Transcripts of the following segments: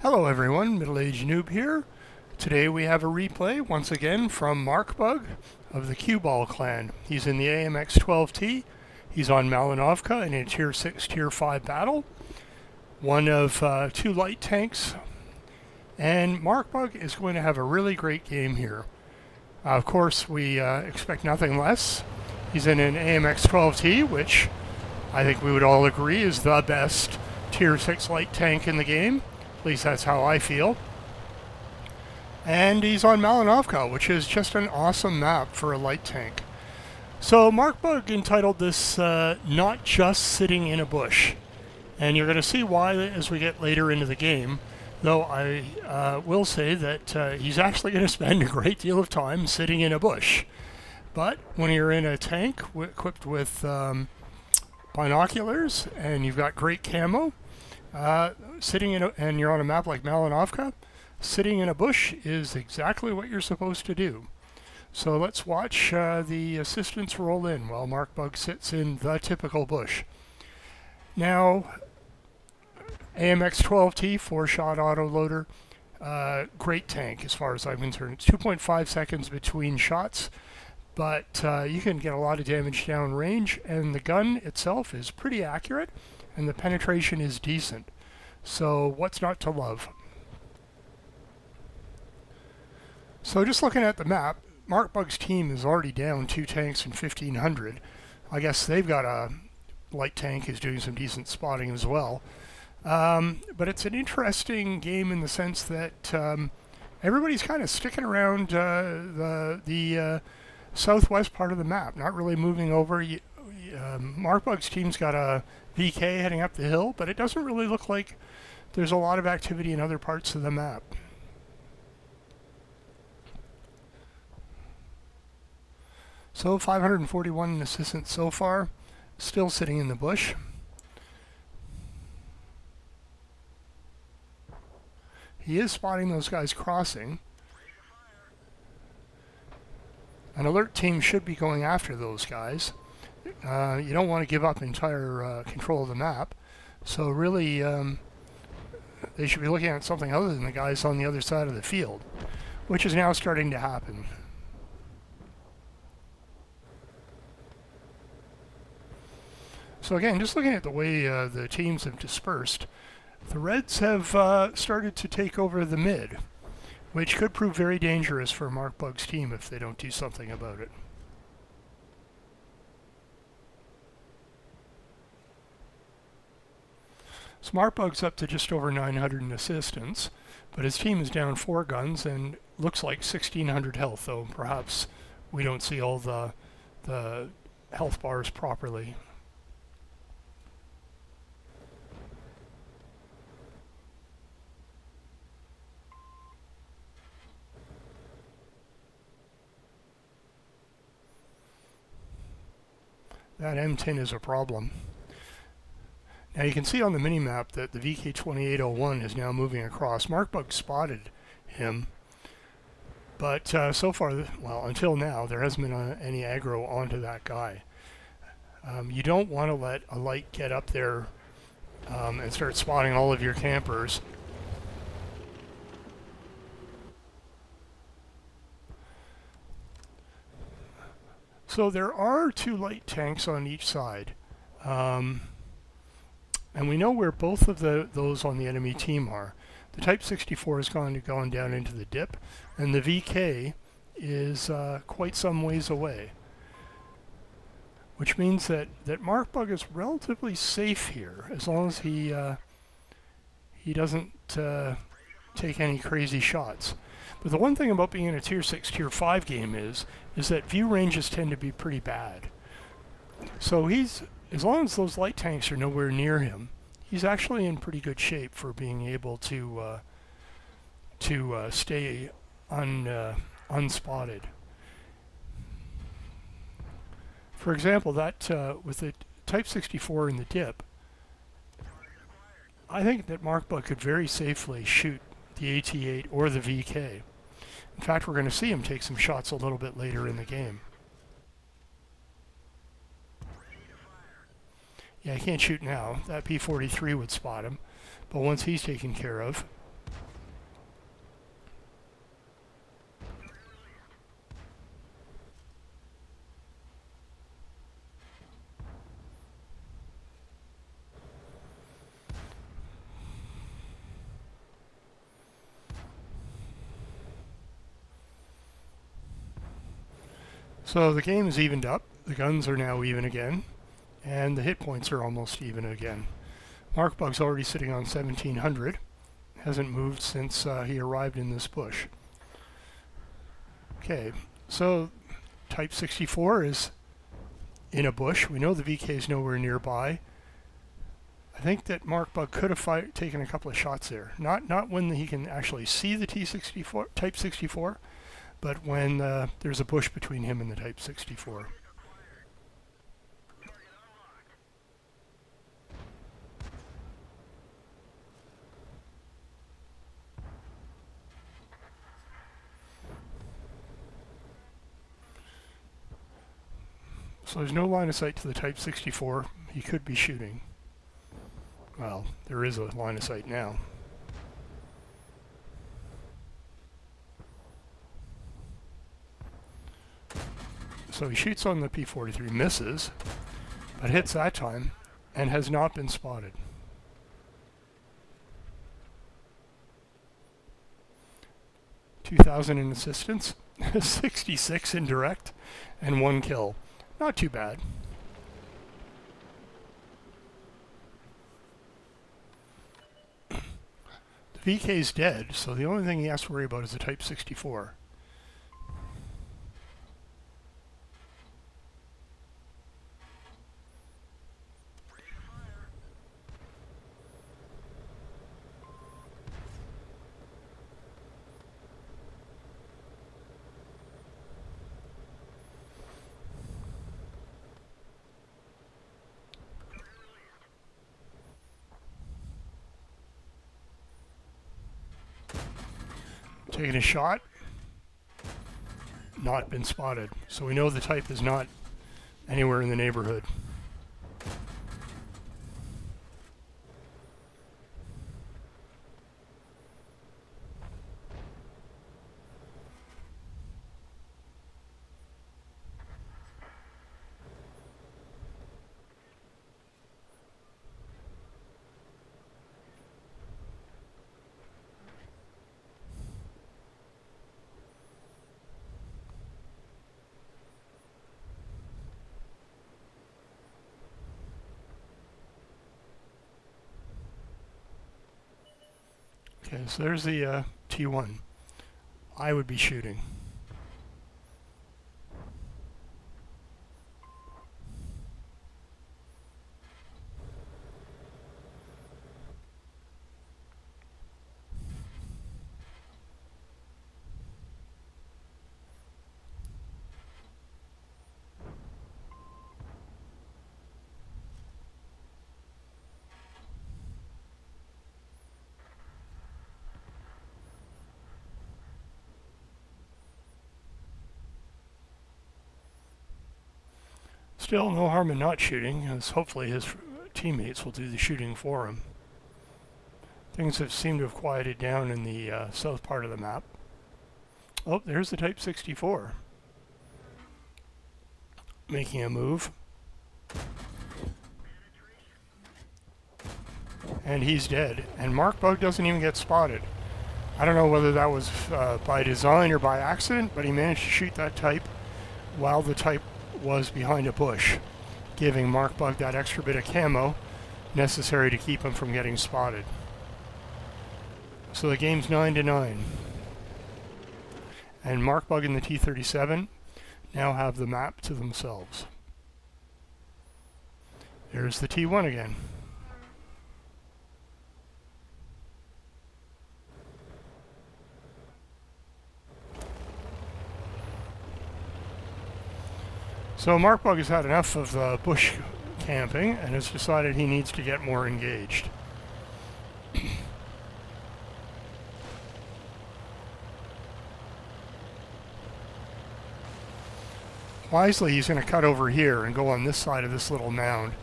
Hello everyone, Middle-Aged Noob here. Today we have a replay, once again, from Markbug of the Cue Ball clan. He's in the AMX 12T. He's on Malinovka in a Tier 6, Tier 5 battle. One of two light tanks. And Markbug is going to have a really great game here. Of course, we expect nothing less. He's in an AMX 12T, which I think we would all agree is the best Tier 6 light tank in the game. At least that's how I feel. And he's on Malinovka, which is just an awesome map for a light tank. So Markbug entitled this Not Just Sitting in a Bush. And you're going to see why as we get later into the game. Though I will say that he's actually going to spend a great deal of time sitting in a bush. But when you're in a tank equipped with binoculars and you've got great camo, and you're on a map like Malinovka, sitting in a bush is exactly what you're supposed to do. So let's watch the assistants roll in while Markbug sits in the typical bush. Now, AMX 12T 4-shot autoloader, great tank as far as I'm concerned. It's 2.5 seconds between shots, but you can get a lot of damage down range, and the gun itself is pretty accurate, and the penetration is decent. So what's not to love? So just looking at the map, Markbug's team is already down 2 tanks and 1,500. I guess they've got a light tank who's doing some decent spotting as well. But it's an interesting game in the sense that everybody's kind of sticking around the southwest part of the map, not really moving over. Markbug's team's got a VK heading up the hill, but it doesn't really look like there's a lot of activity in other parts of the map. So 541 assistants so far, still sitting in the bush. He is spotting those guys crossing. An alert team should be going after those guys. You don't want to give up entire control of the map. So really, they should be looking at something other than the guys on the other side of the field, which is now starting to happen. So again, just looking at the way the teams have dispersed, the Reds have started to take over the mid, which could prove very dangerous for Markbug's team if they don't do something about it. So Markbug's up to just over 900 in assistance, but his team is down 4 guns and looks like 1,600 health, though perhaps we don't see all the health bars properly. That M10 is a problem. Now you can see on the minimap that the VK2801 is now moving across. Markbug spotted him, but so far, well, until now, there hasn't been any aggro onto that guy. You don't want to let a light get up there and start spotting all of your campers. So there are 2 light tanks on each side. And we know where both of those on the enemy team are. The Type 64 has gone down into the dip, and the VK is quite some ways away. Which means that Markbug is relatively safe here, as long as he doesn't take any crazy shots. But the one thing about being in a Tier 6, Tier 5 game is that view ranges tend to be pretty bad. So as long as those light tanks are nowhere near him, he's actually in pretty good shape for being able to stay unspotted. For example, that with the Type 64 in the dip, I think that Markbug could very safely shoot the AT-8 or the VK. In fact, we're going to see him take some shots a little bit later in the game. Yeah, he can't shoot now. That P-43 would spot him. But once he's taken care of, So the game is evened up. The guns are now even again, and the hit points are almost even again. Markbug's already sitting on 1700. Hasn't moved since he arrived in this bush. Okay, so Type 64 is in a bush. We know the VK is nowhere nearby. I think that Markbug could have taken a couple of shots there. Not when he can actually see the T64, Type 64, but when there's a bush between him and the Type 64. So there's no line of sight to the Type 64. He could be shooting. Well, there is a line of sight now. So he shoots on the P-43, misses, but hits that time, and has not been spotted. $2,000 in assistance, 66 in direct, and 1 kill. Not too bad. The VK's dead, so the only thing he has to worry about is the Type 64. Taking a shot, not been spotted. So we know the Type is not anywhere in the neighborhood. Okay, so there's the T1. I would be shooting. Still, no harm in not shooting, as hopefully his teammates will do the shooting for him. Things have seemed to have quieted down in the south part of the map. Oh, there's the Type 64. Making a move. And he's dead. And Markbug doesn't even get spotted. I don't know whether that was by design or by accident, but he managed to shoot that Type while the Type was behind a bush, giving Markbug that extra bit of camo necessary to keep him from getting spotted. So the game's 9-9. And Markbug and the T-37 now have the map to themselves. There's the T1 again. So Markbug has had enough of bush camping and has decided he needs to get more engaged. Wisely, he's going to cut over here and go on this side of this little mound.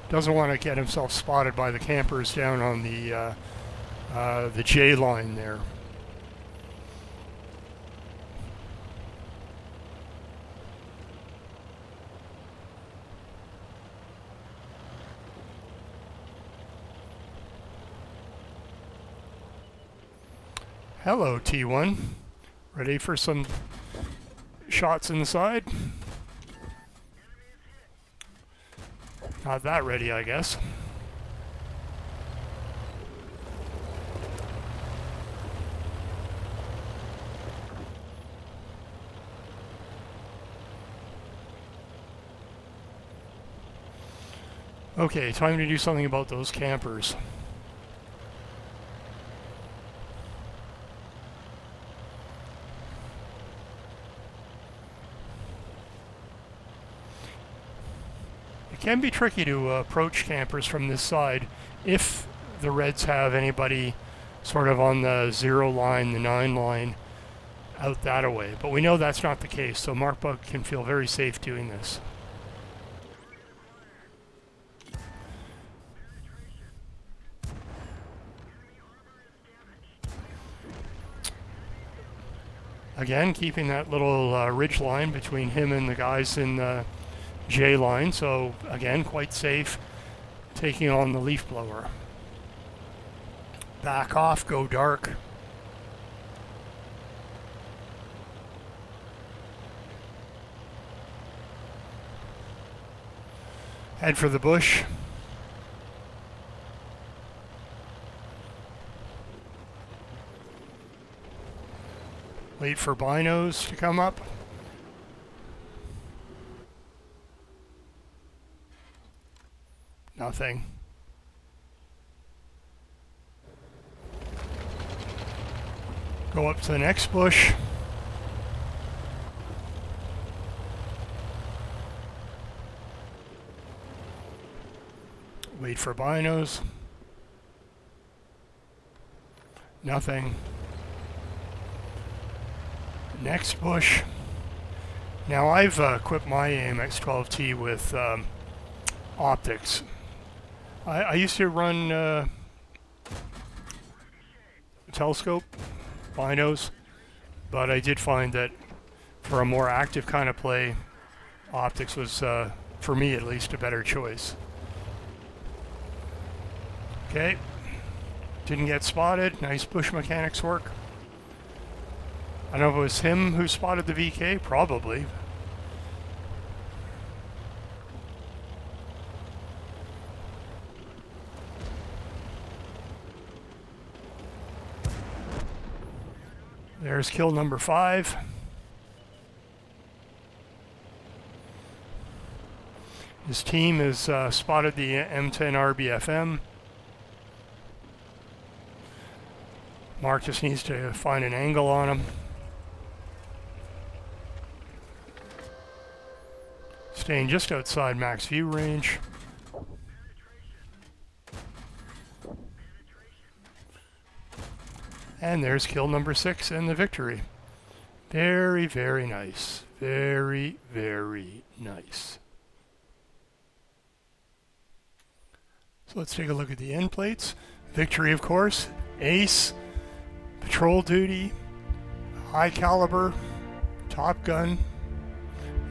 Doesn't want to get himself spotted by the campers down on the J line there. Hello, T1. Ready for some shots inside? Not that ready, I guess. Okay, time to do something about those campers. It can be tricky to approach campers from this side if the Reds have anybody sort of on the 0 line, the 9 line, out that away. But we know that's not the case, so Markbug can feel very safe doing this. Again, keeping that little ridge line between him and the guys in the J line, so again, quite safe taking on the leaf blower. Back off, go dark. Head for the bush. Wait for binos to come up. Nothing. Go up to the next bush. Wait for binos. Nothing. Next bush. Now I've equipped my AMX 12T with optics. I used to run telescope binos, but I did find that for a more active kind of play, optics was, for me at least, a better choice. Okay, didn't get spotted. Nice bush mechanics work. I don't know if it was him who spotted the VK, probably. There's kill number 5. His team has spotted the M10 RBFM. Mark just needs to find an angle on him. Staying just outside max view range. And there's kill number 6 and the victory. Very, very nice. Very, very nice. So let's take a look at the end plates. Victory, of course. Ace. Patrol duty. High caliber. Top gun.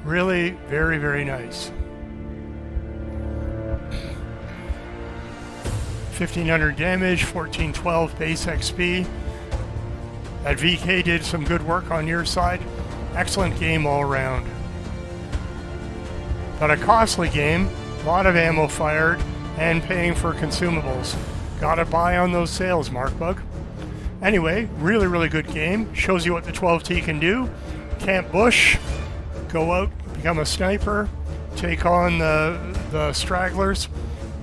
Really very, very nice. 1500 damage, 1412 base XP. That VK did some good work on your side. Excellent game all around. But a costly game, a lot of ammo fired, and paying for consumables. Gotta buy on those sales, Markbug. Anyway, really, really good game. Shows you what the 12T can do. Camp bush, go out, become a sniper, take on the stragglers.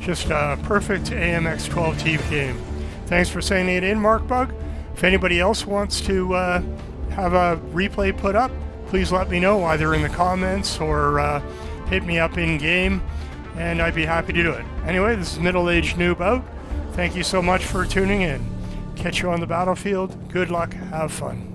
Just a perfect AMX 12T game. Thanks for sending it in, Markbug. If anybody else wants to have a replay put up, please let me know either in the comments or hit me up in game, and I'd be happy to do it. Anyway, this is Middle-Aged Noob out. Thank you so much for tuning in. Catch you on the battlefield. Good luck. Have fun.